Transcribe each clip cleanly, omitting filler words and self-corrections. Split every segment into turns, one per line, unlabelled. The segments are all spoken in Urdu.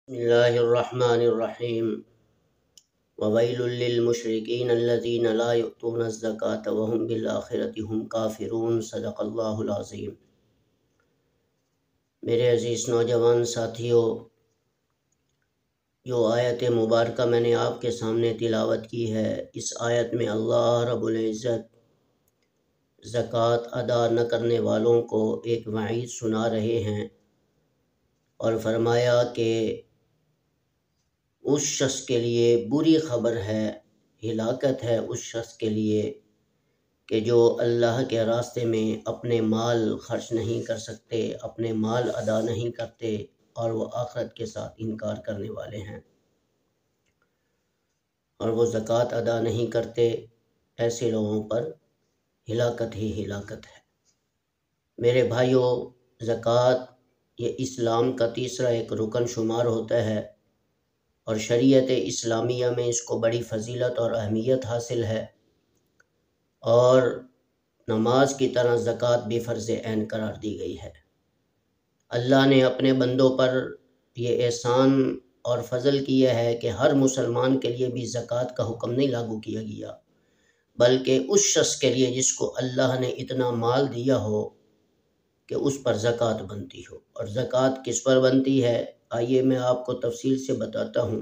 بسم اللہ الرحمن الرحیم وویل للمشرکین الذین لا یؤتون الزکاة وهم بالآخرة هم کافرون۔ صدق اللہ العظیم۔ میرے عزیز نوجوان ساتھیوں، جو آیت مبارکہ میں نے آپ کے سامنے تلاوت کی ہے، اس آیت میں اللہ رب العزت زکوٰۃ ادا نہ کرنے والوں کو ایک وعید سنا رہے ہیں اور فرمایا کہ اس شخص کے لیے بری خبر ہے، ہلاکت ہے اس شخص کے لیے کہ جو اللہ کے راستے میں اپنے مال خرچ نہیں کر سکتے، اپنے مال ادا نہیں کرتے اور وہ آخرت کے ساتھ انکار کرنے والے ہیں اور وہ زکوٰۃ ادا نہیں کرتے۔ ایسے لوگوں پر ہلاکت ہی ہلاکت ہے۔ میرے بھائیوں، زکوٰۃ یہ اسلام کا تیسرا ایک رکن شمار ہوتا ہے اور شریعت اسلامیہ میں اس کو بڑی فضیلت اور اہمیت حاصل ہے، اور نماز کی طرح زکوٰۃ بھی فرض عین قرار دی گئی ہے۔ اللہ نے اپنے بندوں پر یہ احسان اور فضل کیا ہے کہ ہر مسلمان کے لیے بھی زکوٰۃ کا حکم نہیں لاگو کیا گیا، بلکہ اس شخص کے لیے جس کو اللہ نے اتنا مال دیا ہو کہ اس پر زکوٰۃ بنتی ہو۔ اور زکوٰۃ کس پر بنتی ہے؟ آئیے میں آپ کو تفصیل سے بتاتا ہوں۔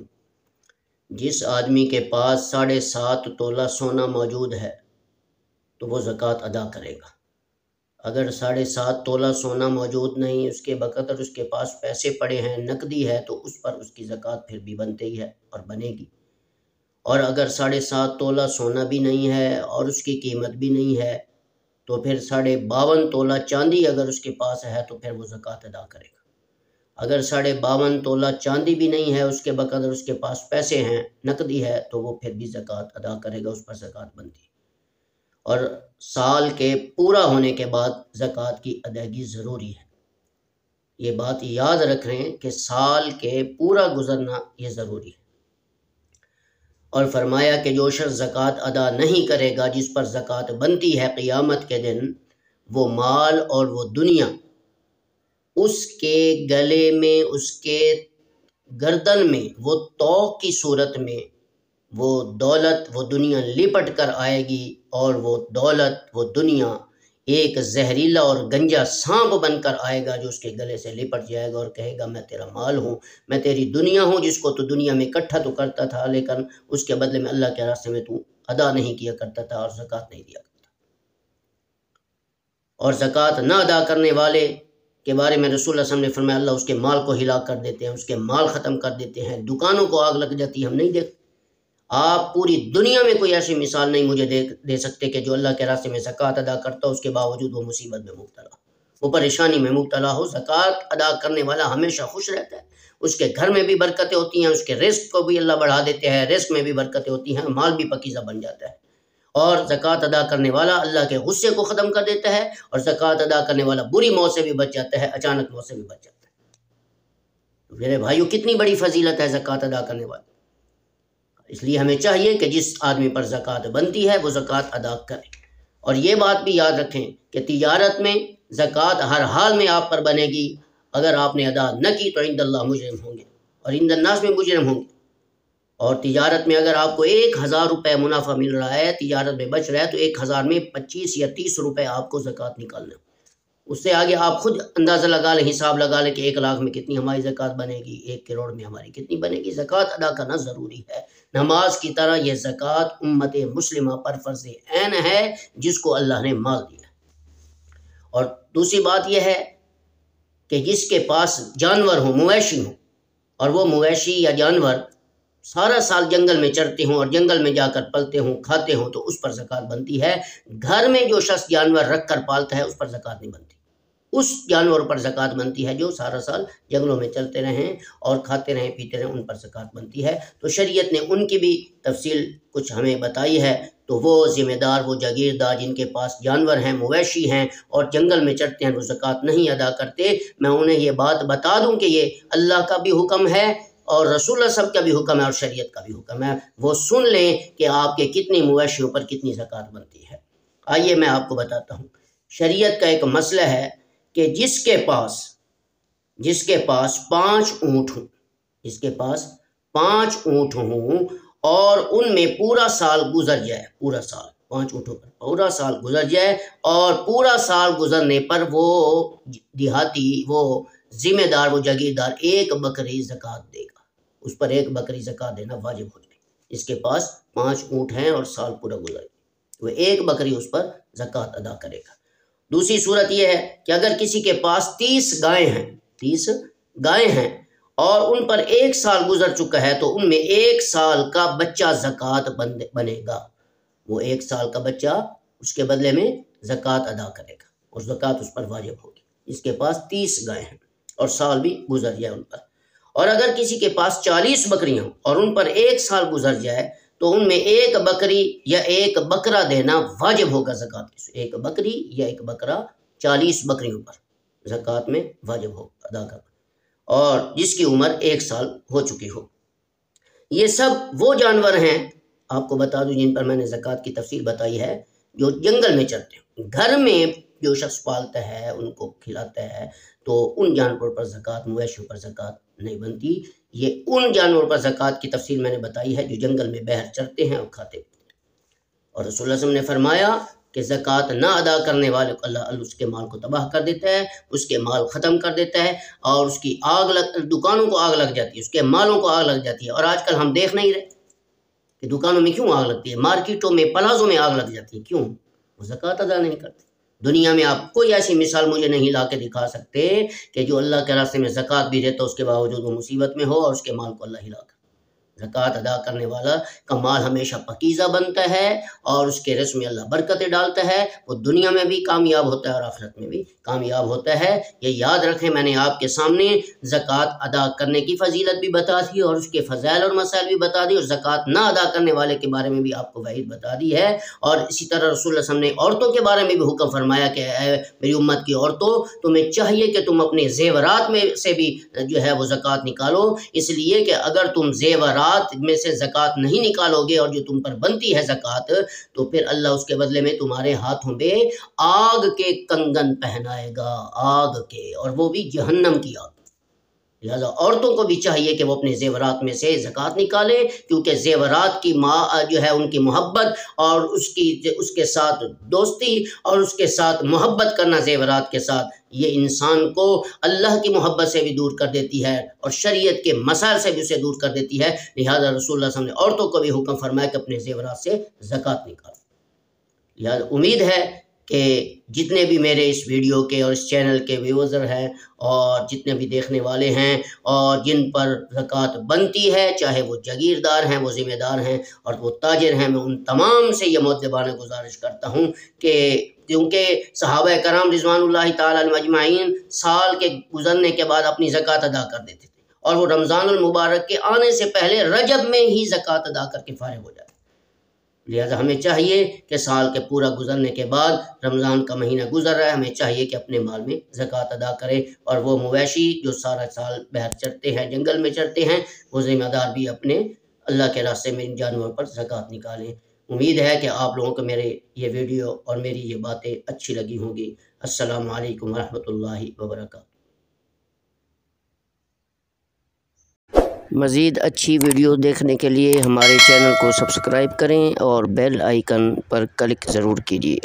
جس آدمی کے پاس 7.5 تولہ سونا موجود ہے تو وہ زکوٰۃ ادا کرے گا۔ اگر 7.5 تولہ سونا موجود نہیں، اس کے بقدر اس کے پاس پیسے پڑے ہیں، نقدی ہے، تو اس پر اس کی زکوٰۃ پھر بھی بنتی ہی ہے اور بنے گی۔ اور اگر 7.5 تولہ سونا بھی نہیں ہے اور اس کی قیمت بھی نہیں ہے تو پھر 52.5 تولہ چاندی اگر اس کے پاس ہے تو پھر وہ زکوٰۃ ادا کرے گا۔ اگر 52.5 تولہ چاندی بھی نہیں ہے، اس کے بقدر اس کے پاس پیسے ہیں، نقدی ہے، تو وہ پھر بھی زکوٰۃ ادا کرے گا، اس پر زکوٰۃ بنتی ہے۔ اور سال کے پورا ہونے کے بعد زکوٰۃ کی ادائیگی ضروری ہے۔ یہ بات یاد رکھ رہے ہیں کہ سال کے پورا گزرنا یہ ضروری ہے۔ اور فرمایا کہ جو شخص زکوٰۃ ادا نہیں کرے گا، جس پر زکوٰۃ بنتی ہے قیامت کے دن، وہ مال اور وہ دنیا اس کے گلے میں، اس کے گردن میں، وہ طوق کی صورت میں وہ دولت، وہ دنیا لپٹ کر آئے گی، اور وہ دولت، وہ دنیا ایک زہریلا اور گنجا سانپ بن کر آئے گا جو اس کے گلے سے لپٹ جائے گا اور کہے گا میں تیرا مال ہوں، میں تیری دنیا ہوں، جس کو تو دنیا میں اکٹھا تو کرتا تھا لیکن اس کے بدلے میں اللہ کے راستے میں تو ادا نہیں کیا کرتا تھا اور زکوٰۃ نہیں دیا کرتا۔ اور زکوٰۃ نہ ادا کرنے والے کے بارے میں رسول اللہ صلی اللہ علیہ وسلم نے فرمایا اللہ اس کے مال کو ہلاک کر دیتے ہیں، اس کے مال ختم کر دیتے ہیں، دکانوں کو آگ لگ جاتی ہے۔ ہم نہیں دیکھتے، آپ پوری دنیا میں کوئی ایسی مثال نہیں مجھے دے سکتے کہ جو اللہ کے راستے میں زکوٰۃ ادا کرتا ہو، اس کے باوجود وہ مصیبت میں مبتلا ہو، وہ پریشانی میں مبتلا ہو۔ زکوٰۃ ادا کرنے والا ہمیشہ خوش رہتا ہے، اس کے گھر میں بھی برکتیں ہوتی ہیں، اس کے رزق کو بھی اللہ بڑھا دیتے ہیں، رزق میں بھی برکتیں ہوتی ہیں، مال بھی پکیزہ بن جاتا ہے۔ اور زکوٰۃ ادا کرنے والا اللہ کے غصے کو ختم کر دیتا ہے، اور زکوٰۃ ادا کرنے والا بری موت سے بھی بچ جاتا ہے، اچانک موت سے بھی بچ جاتا ہے۔ میرے بھائیوں، کتنی بڑی فضیلت ہے زکوٰۃ ادا کرنے والا۔ اس لیے ہمیں چاہیے کہ جس آدمی پر زکوٰۃ بنتی ہے وہ زکوٰۃ ادا کرے۔ اور یہ بات بھی یاد رکھیں کہ تجارت میں زکوٰۃ ہر حال میں آپ پر بنے گی۔ اگر آپ نے ادا نہ کی تو عند اللہ مجرم ہوں گے، اور عند الناس میں مجرم ہوں گے۔ اور تجارت میں اگر آپ کو 1000 روپے منافع مل رہا ہے، تجارت میں بچ رہا ہے، تو 1000 میں 25 یا 30 روپے آپ کو زکوٰۃ نکالنا۔ اس سے آگے آپ خود اندازہ لگا لیں، حساب لگا لیں کہ 1 لاکھ میں کتنی ہماری زکوٰۃ بنے گی، 1 کروڑ میں ہماری کتنی بنے گی۔ زکوٰۃ ادا کرنا ضروری ہے۔ نماز کی طرح یہ زکوٰۃ امت مسلمہ پر فرض عین ہے جس کو اللہ نے مال دیا۔ اور دوسری بات یہ ہے کہ جس کے پاس جانور ہوں، مویشی ہوں، اور وہ مویشی یا جانور سارا سال جنگل میں چرتے ہوں اور جنگل میں جا کر پلتے ہوں، کھاتے ہوں، تو اس پر زکوٰۃ بنتی ہے۔ گھر میں جو شخص جانور رکھ کر پالتا ہے اس پر زکوٰۃ نہیں بنتی۔ اس جانور پر زکوٰۃ بنتی ہے جو سارا سال جنگلوں میں چلتے رہیں اور کھاتے رہیں، پیتے رہیں، ان پر زکوٰۃ بنتی ہے۔ تو شریعت نے ان کی بھی تفصیل کچھ ہمیں بتائی ہے۔ تو وہ ذمہ دار، وہ جاگیردار جن کے پاس جانور ہیں، مویشی ہیں اور جنگل میں چرتے ہیں، وہ زکوٰۃ نہیں ادا کرتے، میں انہیں یہ بات بتا دوں کہ یہ اللہ کا بھی حکم ہے اور رسول اللہ صلی اللہ علیہ وسلم کا بھی حکم ہے اور شریعت کا بھی حکم ہے۔ وہ سن لیں کہ آپ کے کتنی مویشیوں پر کتنی زکوٰۃ بنتی ہے۔ آئیے میں آپ کو بتاتا ہوں۔ شریعت کا ایک مسئلہ ہے کہ جس کے پاس 5 اونٹ ہوں اس کے پاس 5 اونٹ ہوں اور ان میں پورا سال گزر جائے، پورا سال 5 اونٹوں پر پورا سال گزر جائے، اور پورا سال گزرنے پر وہ دیہاتی، وہ ذمہ دار، وہ جاگیردار 1 بکری زکوٰۃ دے گا، اس پر 1 بکری زکوٰۃ دینا واجب ہو جائے۔ اس کے پاس 5 اونٹ ہیں اور سال پورا گزر گیا، وہ 1 بکری اس پر زکوٰۃ ادا کرے گا۔ دوسری صورت یہ ہے کہ اگر کسی کے پاس 30 گائیں ہیں، 30 گائیں ہیں اور ان پر 1 سال گزر چکا ہے، تو ان میں 1 سال کا بچہ زکوٰۃ بنے گا، وہ 1 سال کا بچہ اس کے بدلے میں زکوٰۃ ادا کرے گا اور زکوٰۃ اس پر واجب ہوگی۔ اس کے پاس 30 گائیں ہیں اور سال بھی گزر جائے ان پر۔ اور اگر کسی کے پاس 40 بکریاں اور ان پر 1 سال گزر جائے، تو ان میں 1 بکری یا 1 بکرا دینا واجب ہوگا زکوٰۃ میں، 1 بکری یا 1 بکرا 40 بکریوں پر زکوٰۃ میں واجب ہوگا ادا کرنا، اور جس کی عمر 1 سال ہو چکی ہو۔ یہ سب وہ جانور ہیں، آپ کو بتا دوں، جن پر میں نے زکوٰۃ کی تفصیل بتائی ہے، جو جنگل میں چرتے ہیں۔ گھر میں جو شخص پالتا ہے، ان کو کھلاتا ہے، تو ان جانوروں پر زکوٰۃ، مویشیوں پر زکوٰۃ نہیں بنتی۔ یہ ان جانوروں پر زکوٰۃ کی تفصیل میں نے بتائی ہے جو جنگل میں بہر چرتے ہیں اور کھاتے ہیں۔ اور رسول اللہ صلی اللہ علیہ وسلم نے فرمایا کہ زکوٰۃ نہ ادا کرنے والے کو اللہ اس کے مال کو تباہ کر دیتا ہے، اس کے مال ختم کر دیتا ہے، اور اس کی دکانوں کو آگ لگ جاتی ہے، اس کے مالوں کو آگ لگ جاتی ہے۔ اور آج کل ہم دیکھ نہیں رہے کہ دکانوں میں کیوں آگ لگتی ہے، مارکیٹوں میں، پلازوں میں آگ لگ جاتی ہے، کیوں؟ وہ زکوٰۃ ادا نہیں کرتے۔ دنیا میں آپ کوئی ایسی مثال مجھے نہیں لا کے دکھا سکتے کہ جو اللہ کے راستے میں زکوٰۃ بھی دیتا، اس کے باوجود وہ مصیبت میں ہو اور اس کے مال کو اللہ ہلا کر۔ زکوٰۃ ادا کرنے والا کا مال ہمیشہ پاکیزہ بنتا ہے اور اس کے رزق میں اللہ برکتیں ڈالتا ہے، وہ دنیا میں بھی کامیاب ہوتا ہے اور آخرت میں بھی کامیاب ہوتا ہے۔ یہ یاد رکھیں، میں نے آپ کے سامنے زکوٰۃ ادا کرنے کی فضیلت بھی بتا دی اور اس کے فضائل اور مسائل بھی بتا دی، اور زکوٰۃ نہ ادا کرنے والے کے بارے میں بھی آپ کو وعید بتا دی ہے۔ اور اسی طرح رسول اللہ صلی اللہ علیہ وسلم نے عورتوں کے بارے میں بھی حکم فرمایا کہ اے میری امت کی عورتوں، تمہیں چاہیے کہ تم اپنے زیورات میں سے بھی جو ہے وہ زکوٰۃ نکالو، اس لیے کہ اگر تم زیورات میں سے زکوٰۃ نہیں نکالو گے اور جو تم پر بنتی ہے زکوٰۃ، تو پھر اللہ اس کے بدلے میں تمہارے ہاتھوں میں آگ کے کنگن پہنائے گا، آگ کے، اور وہ بھی جہنم کی آگ۔ لہذا عورتوں کو بھی چاہیے کہ وہ اپنے زیورات میں سے زکوٰۃ نکالیں، کیونکہ زیورات کی جو ہے ان کی محبت اور اس کے ساتھ دوستی اور اس کے ساتھ محبت کرنا زیورات کے ساتھ، یہ انسان کو اللہ کی محبت سے بھی دور کر دیتی ہے اور شریعت کے مسائل سے بھی اسے دور کر دیتی ہے۔ لہذا رسول اللہ صلی اللہ علیہ وسلم نے عورتوں کو بھی حکم فرمایا کہ اپنے زیورات سے زکوٰۃ نکالیں۔ لہذا امید ہے کہ جتنے بھی میرے اس ویڈیو کے اور اس چینل کے ویوزر ہیں اور جتنے بھی دیکھنے والے ہیں اور جن پر زکوٰۃ بنتی ہے، چاہے وہ جاگیردار ہیں، وہ ذمہ دار ہیں اور وہ تاجر ہیں، میں ان تمام سے یہ مؤدبانہ گزارش کرتا ہوں کہ کیونکہ صحابہ کرام رضوان اللہ تعالیٰ علیہم اجمعین سال کے گزرنے کے بعد اپنی زکوٰۃ ادا کر دیتے تھے، اور وہ رمضان المبارک کے آنے سے پہلے رجب میں ہی زکوٰۃ ادا کر کے فارغ ہو جاتے۔ لہذا ہمیں چاہیے کہ سال کے پورا گزرنے کے بعد رمضان کا مہینہ گزر رہا ہے، ہمیں چاہیے کہ اپنے مال میں زکوٰۃ ادا کریں، اور وہ مویشی جو سارا سال بہر چرتے ہیں، جنگل میں چرتے ہیں، وہ ذمہ دار بھی اپنے اللہ کے راستے میں ان جانوروں پر زکوٰۃ نکالیں۔ امید ہے کہ آپ لوگوں کو میرے یہ ویڈیو اور میری یہ باتیں اچھی لگی ہوں گی۔ السلام علیکم ورحمۃ اللہ وبرکاتہ۔ مزید اچھی ویڈیو دیکھنے کے لیے ہمارے چینل کو سبسکرائب کریں اور بیل آئیکن پر کلک ضرور کیجیے۔